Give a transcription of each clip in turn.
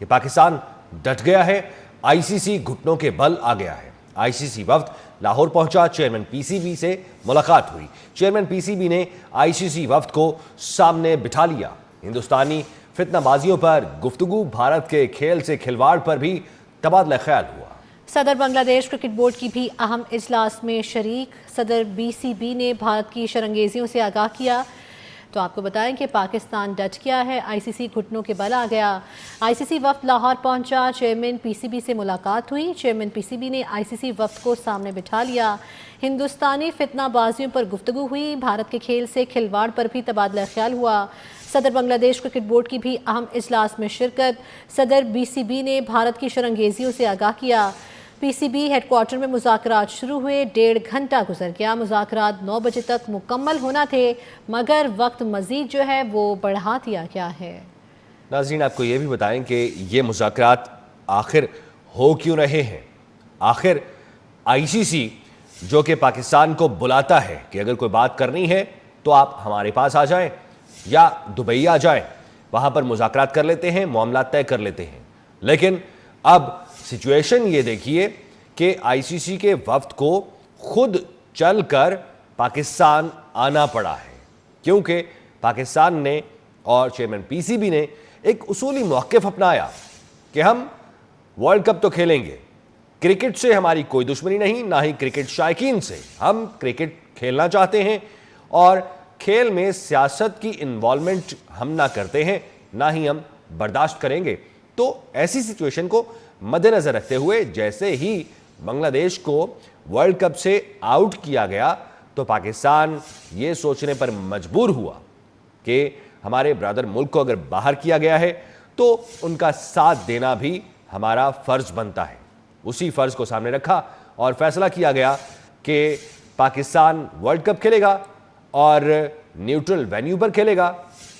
کہ پاکستان ڈٹ گیا ہے, ICC گھٹنوں کے بل آ گیا ہے. ICC وفد لاہور پہنچا, چیئرمین PCB سے ملاقات ہوئی. چیئرمین PCB نے ICC وفد کو سامنے بٹھا لیا. ہندوستانی فتنہ بازیوں پر گفتگو, بھارت کے کھیل سے کھلواڑ پر بھی تبادلہ خیال ہوا. صدر بنگلہ دیش کرکٹ بورڈ کی بھی اہم اجلاس میں شریک. صدر BCB نے بھارت کی شرنگیزیوں سے آگاہ کیا. تو آپ کو بتائیں کہ پاکستان ڈٹ گیا ہے, ICC گھٹنوں کے بل آ گیا. ICC وفد لاہور پہنچا, چیئرمین PCB سے ملاقات ہوئی. چیئرمین PCB نے ICC وفد کو سامنے بٹھا لیا. ہندوستانی فتنہ بازیوں پر گفتگو ہوئی, بھارت کے کھیل سے کھلواڑ پر بھی تبادلہ خیال ہوا. صدر بنگلہ دیش کرکٹ بورڈ کی بھی اہم اجلاس میں شرکت. صدر BCB نے بھارت کی شرنگیزیوں سے آگاہ کیا. PCB ہیڈ کوارٹر میں مذاکرات شروع ہوئے, 1.5 گھنٹہ گزر گیا. مذاکرات 9 بجے تک مکمل ہونا تھے, مگر وقت مزید جو ہے وہ بڑھا دیا گیا ہے. ناظرین, آپ کو یہ بھی بتائیں کہ یہ مذاکرات آخر ہو کیوں رہے ہیں. آخر ICC جو کہ پاکستان کو بلاتا ہے کہ اگر کوئی بات کرنی ہے تو آپ ہمارے پاس آ جائیں یا دبئی آ جائیں, وہاں پر مذاکرات کر لیتے ہیں, معاملات طے کر لیتے ہیں. لیکن اب سچویشن یہ دیکھیے کہ ICC کے وفد کو خود چل کر پاکستان آنا پڑا ہے, کیونکہ پاکستان نے اور چیئرمین PCB نے ایک اصولی موقف اپنایا کہ ہم ورلڈ کپ تو کھیلیں گے, کرکٹ سے ہماری کوئی دشمنی نہیں, نہ ہی کرکٹ شائقین سے. ہم کرکٹ کھیلنا چاہتے ہیں اور کھیل میں سیاست کی انوالومنٹ ہم نہ کرتے ہیں, نہ ہی ہم برداشت کریں گے. تو ایسی سچویشن کو مد نظر رکھتے ہوئے جیسے ہی بنگلہ دیش کو ورلڈ کپ سے آؤٹ کیا گیا تو پاکستان یہ سوچنے پر مجبور ہوا کہ ہمارے برادر ملک کو اگر باہر کیا گیا ہے تو ان کا ساتھ دینا بھی ہمارا فرض بنتا ہے. اسی فرض کو سامنے رکھا اور فیصلہ کیا گیا کہ پاکستان ورلڈ کپ کھیلے گا اور نیوٹرل وینیو پر کھیلے گا,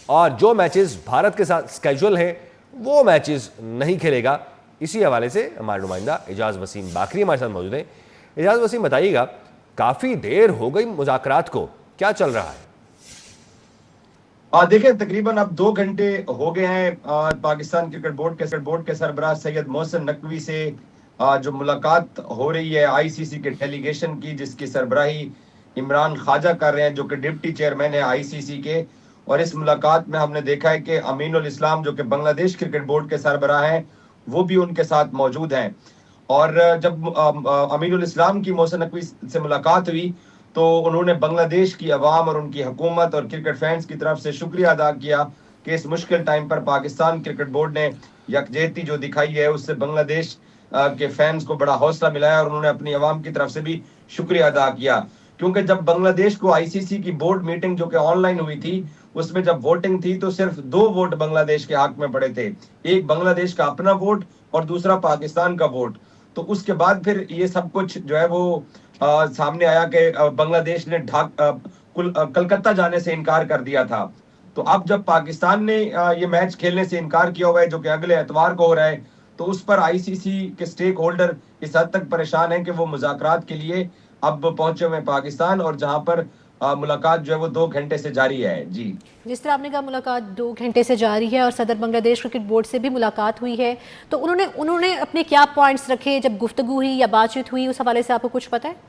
اور جو میچز بھارت کے ساتھ اسکیجول ہیں وہ میچز نہیں کھیلے گا. اسی حوالے سے ہمارے نمائندہ اعجاز وسیم باقری ہمارے ساتھ موجود ہیں. اعجاز وسیم, بتائیے گا, کافی دیر ہو گئی مذاکرات کو, کیا چل رہا ہے؟ دیکھیں, تقریباً اب 2 گھنٹے ہو گئے ہیں پاکستان کرکٹ بورڈ کے سربراہ سید محسن نقوی سے جو ملاقات ہو رہی ہے ICC کے ڈیلیگیشن کی, جس کی سربراہی عمران خواجہ کر رہے ہیں جو کہ ڈپٹی چیئرمین ہے ICC کے. اور اس ملاقات میں ہم نے دیکھا ہے کہ امین الاسلام جو کہ بنگلہ دیش کرکٹ بورڈ کے سربراہ ہیں وہ بھی ان کے ساتھ موجود ہیں. اور جب امین الاسلام کی محسن نقوی سے ملاقات ہوئی تو انہوں نے بنگلہ دیش کی عوام اور ان کی حکومت اور کرکٹ فینس کی طرف سے شکریہ ادا کیا کہ اس مشکل ٹائم پر پاکستان کرکٹ بورڈ نے یکجہتی جو دکھائی ہے اس سے بنگلہ دیش کے فینس کو بڑا حوصلہ ملا ہے, اور انہوں نے اپنی عوام کی طرف سے بھی شکریہ ادا کیا. کیونکہ جب بنگلہ دیش کو ICC کی بورڈ میٹنگ جو کہ آن لائن ہوئی تھی, اس میں جب ووٹنگ تھی تو صرف 2 ووٹ بنگلہ دیش کے حق میں پڑے تھے, ایک بنگلہ دیش کا اپنا ووٹ اور دوسرا پاکستان کا ووٹ. تو اس کے بعد پھر یہ سب کچھ جو ہے وہ سامنے آیا کہ بنگلہ دیش نے کلکتہ جانے سے انکار کر دیا تھا. تو اب جب پاکستان نے یہ میچ کھیلنے سے انکار کیا ہوا ہے جو کہ اگلے اتوار کو ہو رہا ہے, تو اس پر ICC کے سٹیک ہولڈر اس حد تک پریشان ہیں کہ وہ مذاکرات کے لیے اب پہنچے ہوئے پاکستان, اور جہاں پر ملاقات جو ہے وہ 2 گھنٹے سے جاری ہے. جی, جس طرح آپ نے کہا ملاقات 2 گھنٹے سے جاری ہے اور صدر بنگلہ دیش کرکٹ بورڈ سے بھی ملاقات ہوئی ہے, تو انہوں نے اپنے کیا پوائنٹس رکھے جب گفتگو ہوئی یا بات چیت ہوئی, اس حوالے سے آپ کو کچھ پتہ ہے؟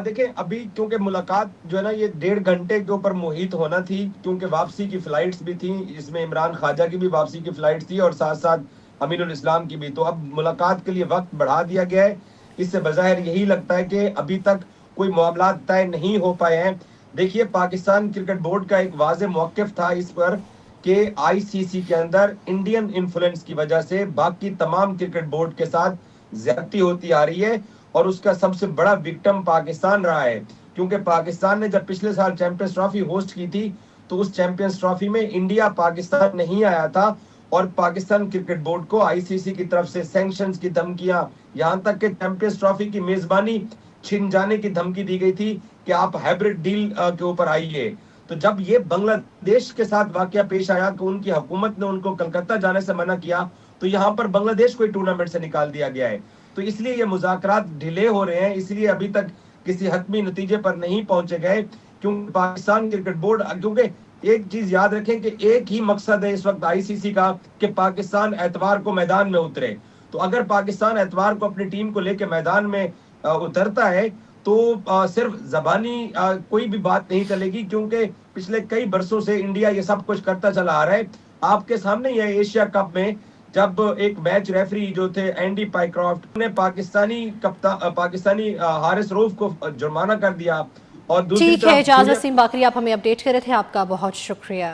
دیکھیں, ابھی کیونکہ ملاقات جو ہے نا یہ 1.5 گھنٹے کے اوپر محیط ہونا تھی, کیونکہ واپسی کی فلائٹس بھی تھیں, اس میں عمران خواجہ کی بھی واپسی کی فلائٹ تھی اور ساتھ ساتھ امین الاسلام کی بھی. تو اب ملاقات کے لیے وقت بڑھا دیا گیا ہے. اس سے بظاہر یہی لگتا ہے کہ ابھی تک کوئی معاملات طے نہیں ہو پائے ہیں. دیکھیے, پاکستان کرکٹ بورڈ کا ایک واضح موقف تھا اس پر کہ ICC کے اندر انڈین انفلوئنس کی وجہ سے باقی تمام کرکٹ بورڈ کے ساتھ زیادتی ہوتی آ رہی ہے, اور اس کا سب سے بڑا وکٹم پاکستان رہا ہے. کیونکہ پاکستان نے جب پچھلے سال چیمپئنز ٹرافی ہوسٹ کی تھی تو اس چیمپئنز ٹرافی میں انڈیا پاکستان نہیں آیا تھا, اور پاکستان کرکٹ بورڈ کو ICC کی طرف سے سینکشنز کی دھمکیاں, یہاں تک کہ چیمپئنز ٹرافی کی میزبانی چھن جانے کی دھمکی دی گئی تھی کہ آپ ہائبرڈ ڈیل کے اوپر آئیے. تو جب یہ بنگلہ دیش کے ساتھ واقعہ پیش آیا کہ ان کی حکومت نے ان کو کلکتہ جانے سے منع کیا, تو یہاں پر بنگلہ دیش کو ٹورنامنٹ سے نکال دیا گیا ہے. تو اس لیے یہ مذاکرات ڈیلے ہو رہے ہیں, اس لیے ابھی تک کسی حتمی نتیجے پر نہیں پہنچے گئے, کیونکہ پاکستان کرکٹ بورڈ, کیونکہ ایک چیز یاد رکھیں کہ ایک ہی مقصد ہے اس وقت آئی سی سی کا کہ پاکستان اتوار کو میدان میں اترے. تو اگر پاکستان اتوار کو اپنی ٹیم کو لے کے میدان میں اترتا ہے تو صرف زبانی کوئی بھی بات نہیں چلے گی, کیونکہ پچھلے کئی برسوں سے انڈیا یہ سب کچھ کرتا چلا آ رہا ہے. آپ کے سامنے یہ ایشیا کپ میں جب ایک میچ ریفری جو تھے اینڈی پائیکرافٹ نے پاکستانی حارث روف کو جرمانہ کر دیا. اور دوسری ٹھیک ہے, طرف اجازت وسیم باقری آپ ہمیں اپڈیٹ کر رہے تھے, آپ کا بہت شکریہ.